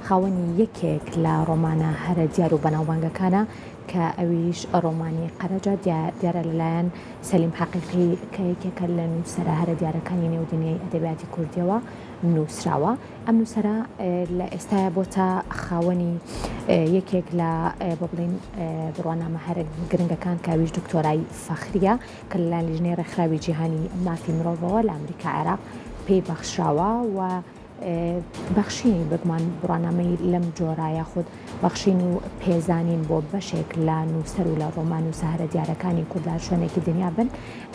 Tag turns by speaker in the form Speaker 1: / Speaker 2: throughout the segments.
Speaker 1: خاوەنی یەکێک لە ڕۆمانە هەرە دیار و بەناوبانگەکانە کە ئەویش ڕۆمانی قەرەجە دیارە لەلایەن سەلیم حەقیقی کە یەکێکە لە نووسەرە هەرە دیارەکانی نێودنیای ئەدەبیاتی کوردیەوە نووسراوە. ئەم نووسەرە لە ئێستاە بۆتە خاوەنی یەکێک لە بڵین بڕوانامە هەرە گرنگەکان کاویش دکتۆرای فەخریە کە لەلایەن لیژنەی ڕێکخراوی جیهانی مافی مرۆڤەوە لە ئەمریکا عێراق پێی بەخشراوە و بەخشینی بگمان بڕوانامەی لەم جۆرایە خود بەخشین و پێزانین بۆ بەشێک لە نووسەر و لە ڕۆمان و سەهرە دیارەکانی کوردار شوێنێکی دنیا بن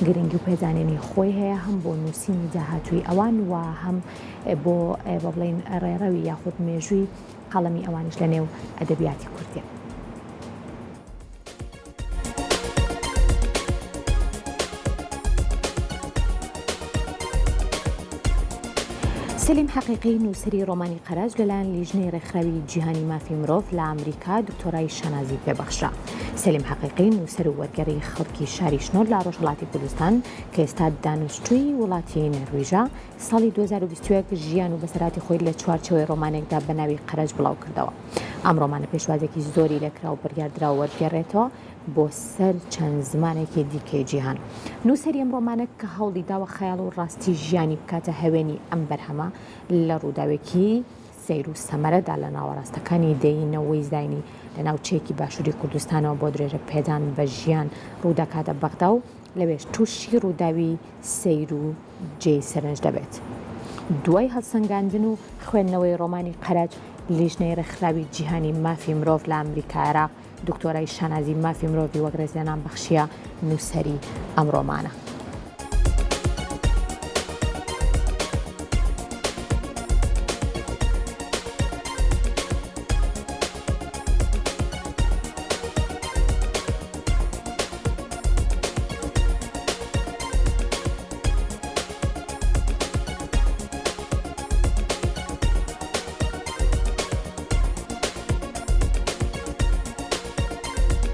Speaker 1: گرنگی و پێزانێنی خۆی هەیە هەم بۆ نووسینی داهاتووی ئەوان و هەم بۆ بڵین ڕێڕەوی یاخود مێژووی قەڵەمی ئەوانش لە نێو ئەدەبیاتی کوردیە. سەلیم حەقیقی نووسری ڕۆمانی قەرەج لەلایەن لیژنەی ڕێکخراوی جیهانی مافی مرۆڤ لە ئەمریکا دکتۆرای شەنازی پێبەخشرا. سەلیم حەقیقی نووسەر و وەرگەڕی خەڵکی شاری شنۆر لە ڕۆژهەڵاتی کوردستان کە ئێستا دانوستووی وڵاتی نەرویژە ساڵی 2021 ژیان و بەسەراتی خۆی لە چوارچەوەی ڕۆمانێکدا بە ناوی قەرەج بڵاو کردەوە. ئەم ڕۆمانە پێشوازێکی زۆری لەکرا و بڕیاردرا و وەرگێڕێتەوە بۆ سەر چەند زمانێکی دیکەی جیهان. نووسەری ئەم ڕۆمانە کە هەوڵی داوە خەیاڵ و ڕاستی ژیانی بکاتە هەوێنی ئەم بەرهەمە لە ڕووداوێکی سەیر و سەمەرەدا لە ناوەڕاستەکانی دەینەوەی زاینی لە ناوچەیەکی باشووری کوردستانەوە بۆ درێژە پێدان بە ژیان ڕووداکاتە بەغدا و لەوێش تووشی ڕووداوی سەیر و جێی سەرنج دەبێت. دوای هەڵسەنگاندن و خوێندنەوەی ڕۆمانی قەرەج لیژنەی ڕێکخراوی جیهانی مافی مرۆڤ لە ئەمریکا عێراق دکتۆرای شەنازی مافی مرۆڤی وەک ڕێزلێنان بەخشیە نووسەری ئەم ڕۆمانە.